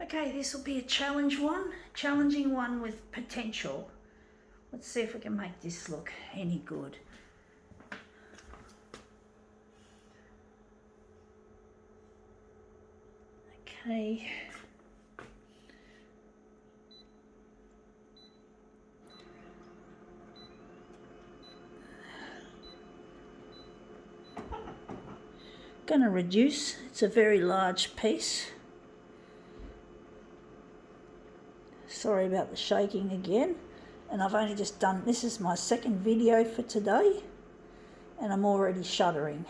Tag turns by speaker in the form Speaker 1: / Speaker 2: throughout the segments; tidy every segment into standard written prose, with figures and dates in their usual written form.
Speaker 1: Okay, this will be a challenging one with potential. Let's see if we can make this look any good. Okay. Gonna reduce, it's a very large piece. Sorry about the shaking again. And I've only just done, this is my second video for today, and I'm already shuddering.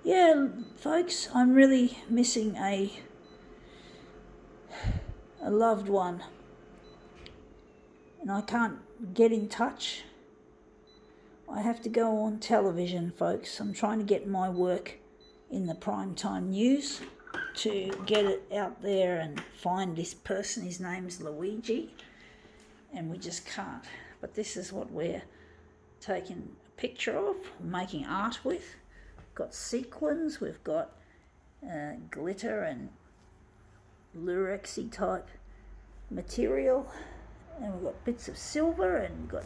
Speaker 1: Yeah, folks, I'm really missing a loved one. And I can't get in touch. I have to go on television, folks. I'm trying to get my work in the primetime news to get it out there and find this person. His name's Luigi, and we just can't. But this is what we're taking a picture of, making art with. We've got sequins, we've got glitter and lurexy type material, and we've got bits of silver, and we've got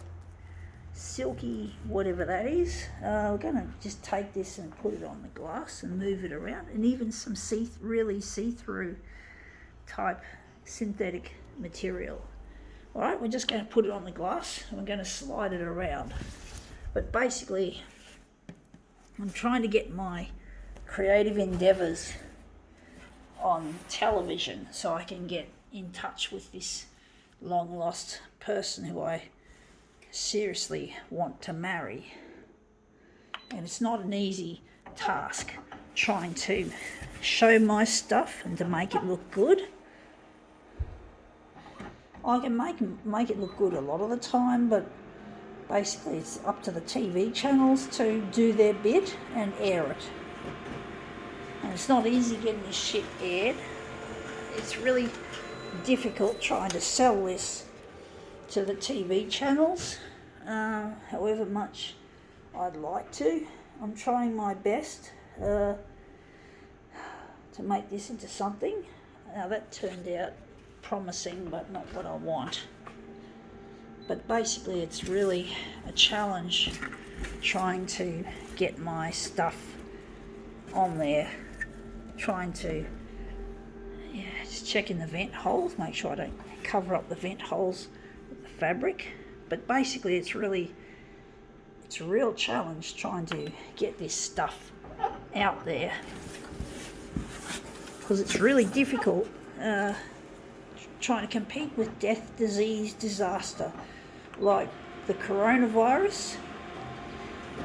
Speaker 1: silky whatever that is. We're going to just take this and put it on the glass and move it around, and even some really see-through type synthetic material. Alright, we're just going to put it on the glass and we're going to slide it around. But basically, I'm trying to get my creative endeavours on television so I can get in touch with this long lost person who I seriously want to marry. And it's not an easy task trying to show my stuff and to make it look good. I can make it look good a lot of the time, but basically it's up to the TV channels to do their bit and air it. And it's not easy getting this shit aired. It's really difficult trying to sell this to the TV channels, however much I'd like to. I'm trying my best to make this into something. Now that turned out promising, but not what I want. But basically it's really a challenge trying to get my stuff on there, trying to just checking the vent holes, make sure I don't cover up the vent holes with the fabric. But basically it's a real challenge trying to get this stuff out there, because it's really difficult trying to compete with death, disease, disaster like the coronavirus.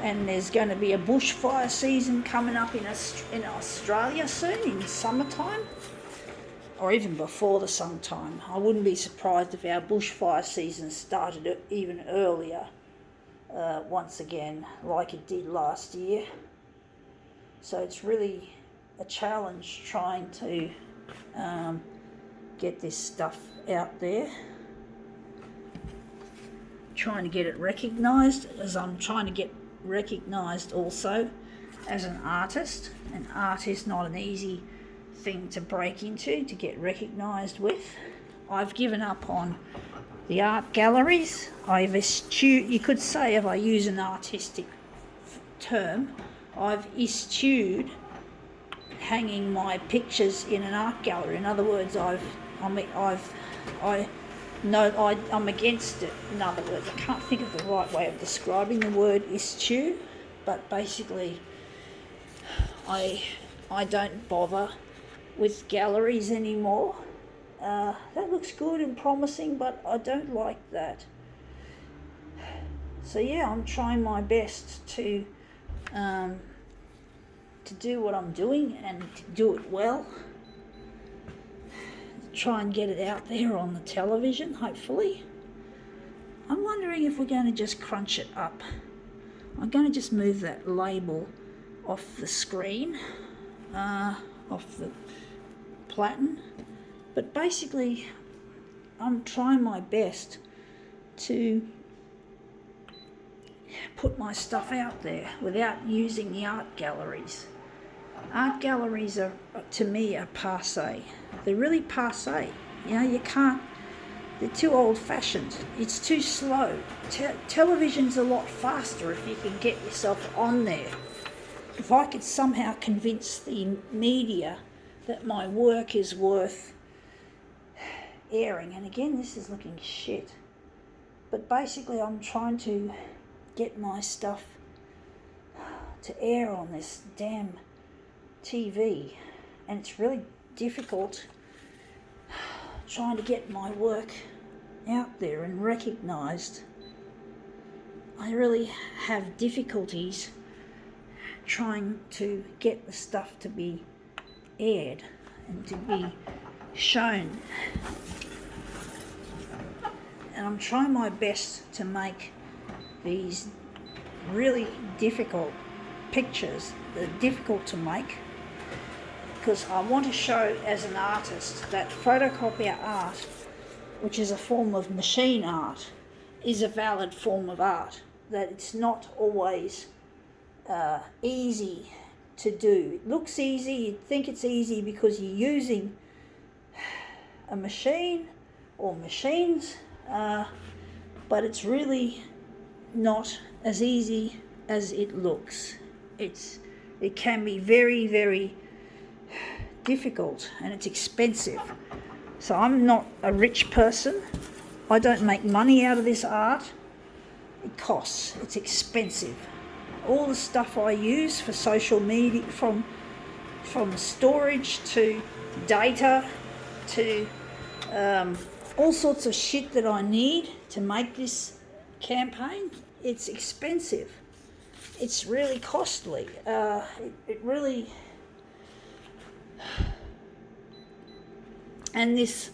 Speaker 1: And there's going to be a bushfire season coming up in Australia soon, in summertime, or even before the summertime. I wouldn't be surprised if our bushfire season started even earlier once again, like it did last year. So it's really a challenge trying to get this stuff out there, trying to get it recognised, as I'm trying to get recognised also as an artist. And art is not an easy thing to break into, to get recognised with. I've given up on the art galleries. I've eschewed, you could say, if I use an artistic term, I've eschewed hanging my pictures in an art gallery. In other words, I'm against it. In other words, I can't think of the right way of describing the word eschew, but basically I don't bother with galleries anymore. That looks good and promising, but I don't like that. So yeah, I'm trying my best to do what I'm doing and to do it well. Try and get it out there on the television, hopefully. I'm wondering if we're going to just crunch it up. I'm going to just move that label off the screen, off the platen. But basically, I'm trying my best to put my stuff out there without using the art galleries. Art galleries are, to me, are passé. They're really passé. You know, you can't, they're too old-fashioned. It's too slow. Television's a lot faster if you can get yourself on there. If I could somehow convince the media that my work is worth airing, and again, this is looking shit, but basically I'm trying to get my stuff to air on this damn TV, and it's really difficult trying to get my work out there and recognised. I really have difficulties trying to get the stuff to be aired and to be shown, and I'm trying my best to make these really difficult pictures. They're difficult to make because I want to show as an artist that photocopier art, which is a form of machine art, is a valid form of art, that it's not always easy to do. It looks easy, you'd think it's easy because you're using a machine or machines, but it's really not as easy as it looks. It can be very, very difficult, and it's expensive. So I'm not a rich person. I don't make money out of this art. It costs. It's expensive. All the stuff I use for social media, from storage to data to all sorts of shit that I need to make this campaign, it's expensive. It's really costly. It really... And this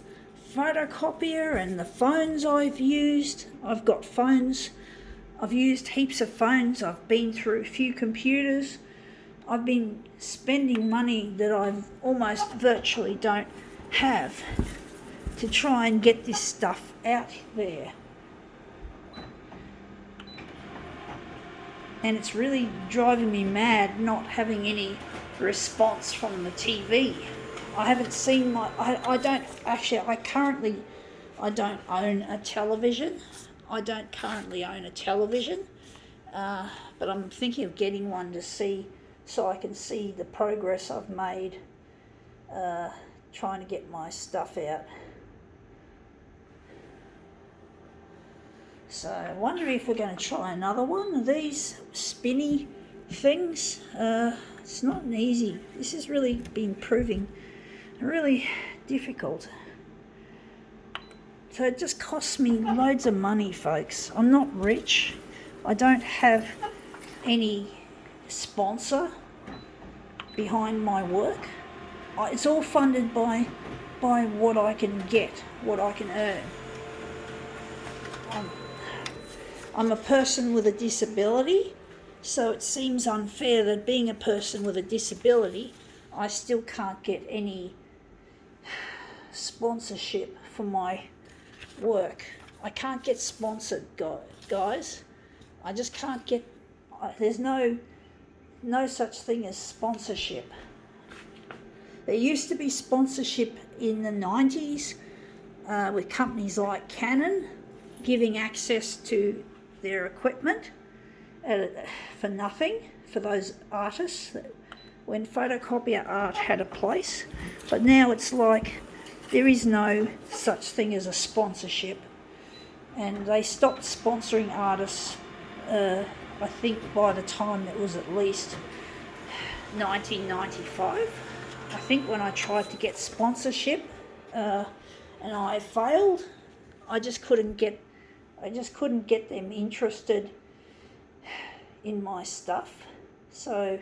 Speaker 1: photocopier and the phones I've got phones. I've used heaps of phones. I've been through a few computers. I've been spending money that I've almost virtually don't have to try and get this stuff out there. And it's really driving me mad not having any response from the TV. I haven't seen I don't own a television. I don't currently own a television, but I'm thinking of getting one to see, so I can see the progress I've made trying to get my stuff out. So I wonder if we're going to try another one of these spinny things. It's not an easy. This has really been proving really difficult. So it just costs me loads of money, folks. I'm not rich. I don't have any sponsor behind my work. It's all funded by what I can get, what I can earn. I'm a person with a disability, so it seems unfair that being a person with a disability, I still can't get any sponsorship for my work. I can't get sponsored, guys. I just can't get... There's no such thing as sponsorship. There used to be sponsorship in the 90s with companies like Canon giving access to their equipment for nothing for those artists when photocopier art had a place. But now it's like there is no such thing as a sponsorship, and they stopped sponsoring artists I think by the time it was at least 1995. I think when I tried to get sponsorship and I failed, I just couldn't get them interested in my stuff. So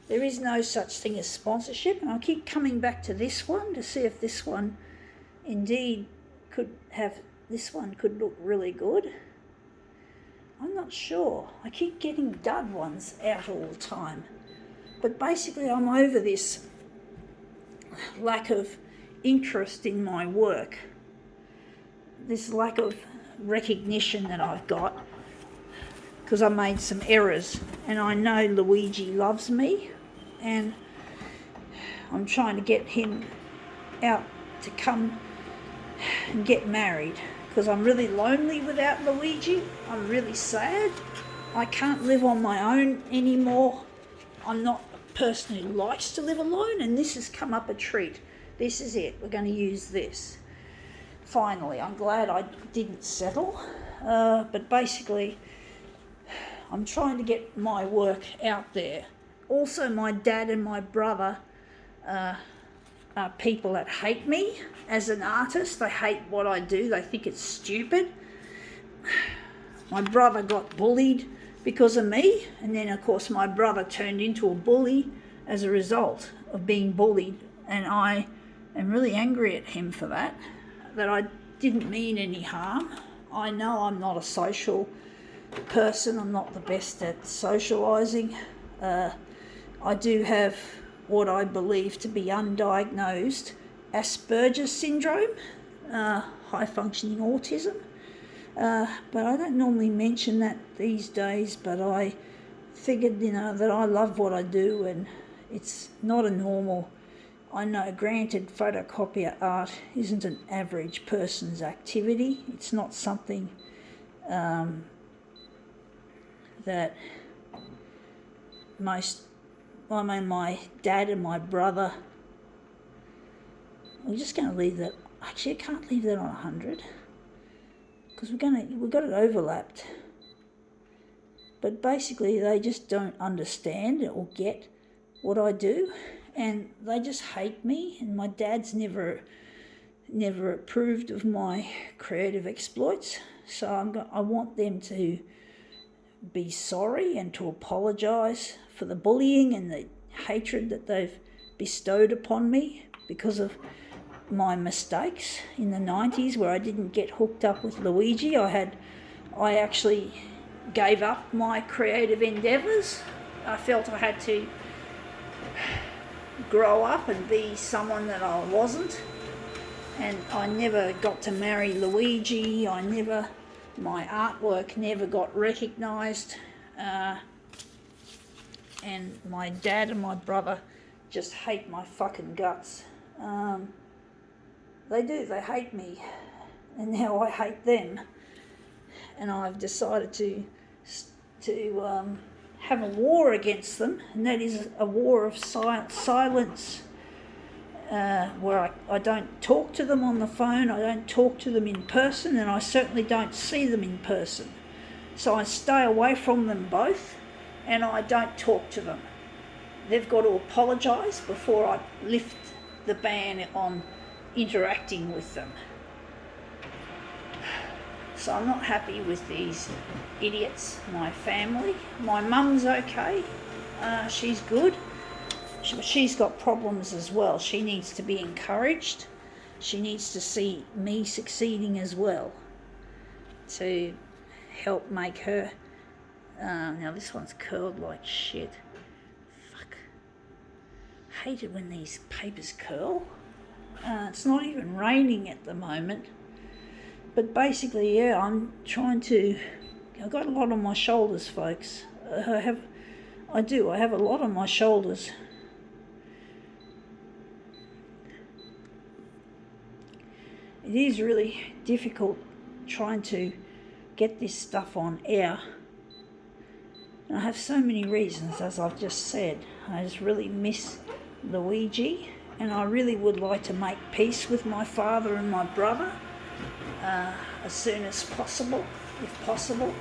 Speaker 1: there is no such thing as sponsorship, and I keep coming back to this one to see if this one indeed could look really good. I'm not sure. I keep getting dud ones out all the time. But basically I'm over this lack of interest in my work, this lack of recognition that I've got. because I made some errors, and I know Luigi loves me, and I'm trying to get him out to come and get married, because I'm really lonely without Luigi. I'm really sad. I can't live on my own anymore. I'm not a person who likes to live alone, and this has come up a treat. This is it. We're going to use this. Finally, I'm glad I didn't settle, but basically I'm trying to get my work out there. Also, my dad and my brother are people that hate me as an artist. They hate what I do. They think it's stupid. My brother got bullied because of me, and then of course my brother turned into a bully as a result of being bullied, and I am really angry at him for that I didn't mean any harm. I know I'm not a social person. I'm not the best at socialising. I do have what I believe to be undiagnosed Asperger's syndrome, high functioning autism. But I don't normally mention that these days, but I figured, that I love what I do, and it's not a normal. I know, granted, photocopier art isn't an average person's activity. It's not something that my dad and my brother, we're just going to leave that. Actually, I can't leave that on 100 because we've got it overlapped. But basically, they just don't understand or get what I do, and they just hate me. And my dad's never approved of my creative exploits, so I want them to be sorry and to apologise for the bullying and the hatred that they've bestowed upon me because of my mistakes in the 90s, where I didn't get hooked up with Luigi. I actually gave up my creative endeavours. I felt I had to grow up and be someone that I wasn't, and I never got to marry Luigi. My artwork never got recognised, and my dad and my brother just hate my fucking guts. They do, they hate me, and now I hate them, and I've decided to have a war against them, and that is a war of silence, where I don't talk to them on the phone, I don't talk to them in person, and I certainly don't see them in person. So I stay away from them both, and I don't talk to them. They've got to apologise before I lift the ban on interacting with them. So I'm not happy with these idiots, my family. My mum's okay, she's good. She's got problems as well. She needs to be encouraged. She needs to see me succeeding as well to help make her. Now this one's curled like shit. Fuck. Hate it when these papers curl. It's not even raining at the moment. But basically, yeah, I've got a lot on my shoulders, folks. I have a lot on my shoulders. It is really difficult trying to get this stuff on air. And I have so many reasons, as I've just said. I just really miss Luigi, and I really would like to make peace with my father and my brother as soon as possible, if possible.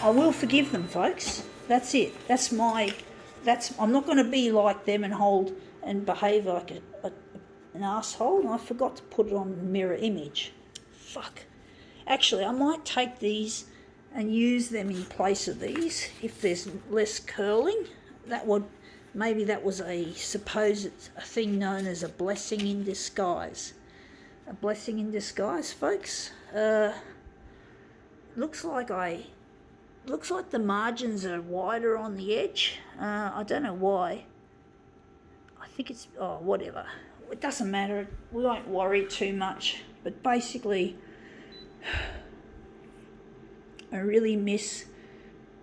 Speaker 1: I will forgive them, folks. That's it. I'm not going to be like them and behave like an asshole. And I forgot to put it on the mirror image. Fuck. Actually, I might take these and use them in place of these if there's less curling. Maybe that was a thing known as a blessing in disguise. A blessing in disguise, folks. Looks like the margins are wider on the edge. I don't know why. I think it's, whatever. It doesn't matter. We won't worry too much. But basically, I really miss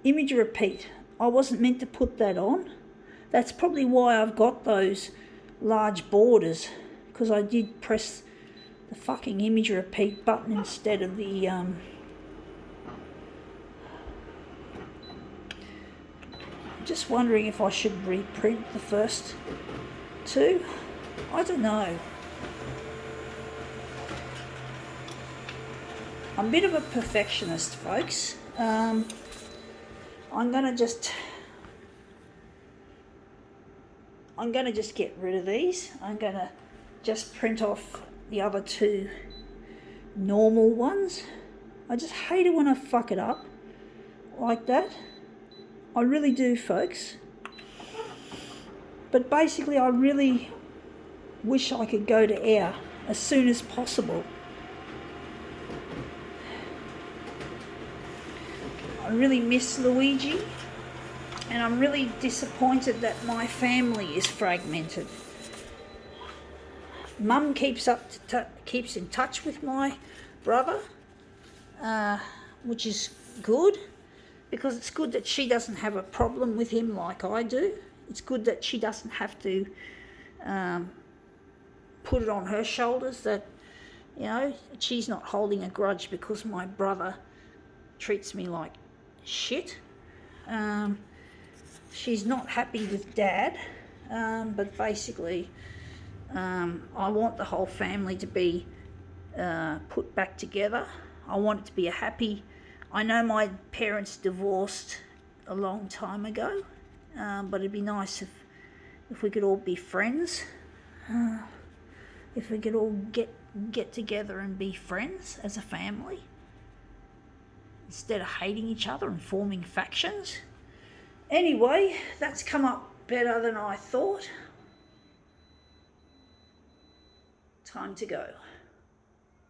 Speaker 1: Image Repeat. I wasn't meant to put that on. That's probably why I've got those large borders, because I did press the fucking Image Repeat button instead of the just wondering if I should reprint the first two. I don't know. I'm a bit of a perfectionist, folks. I'm gonna just get rid of these. I'm gonna just print off the other two normal ones. I just hate it when I fuck it up like that. I really do, folks. But basically, I really wish I could go to air as soon as possible. I really miss Luigi, and I'm really disappointed that my family is fragmented. Mum keeps in touch with my brother, which is good, because it's good that she doesn't have a problem with him like I do. It's good that she doesn't have to put it on her shoulders that, you know, she's not holding a grudge because my brother treats me like shit. She's not happy with Dad, but basically I want the whole family to be put back together. I want it to be a happy... I know my parents divorced a long time ago, but it'd be nice if we could all be friends. If we could all get together and be friends as a family, instead of hating each other and forming factions. Anyway, that's come up better than I thought. Time to go.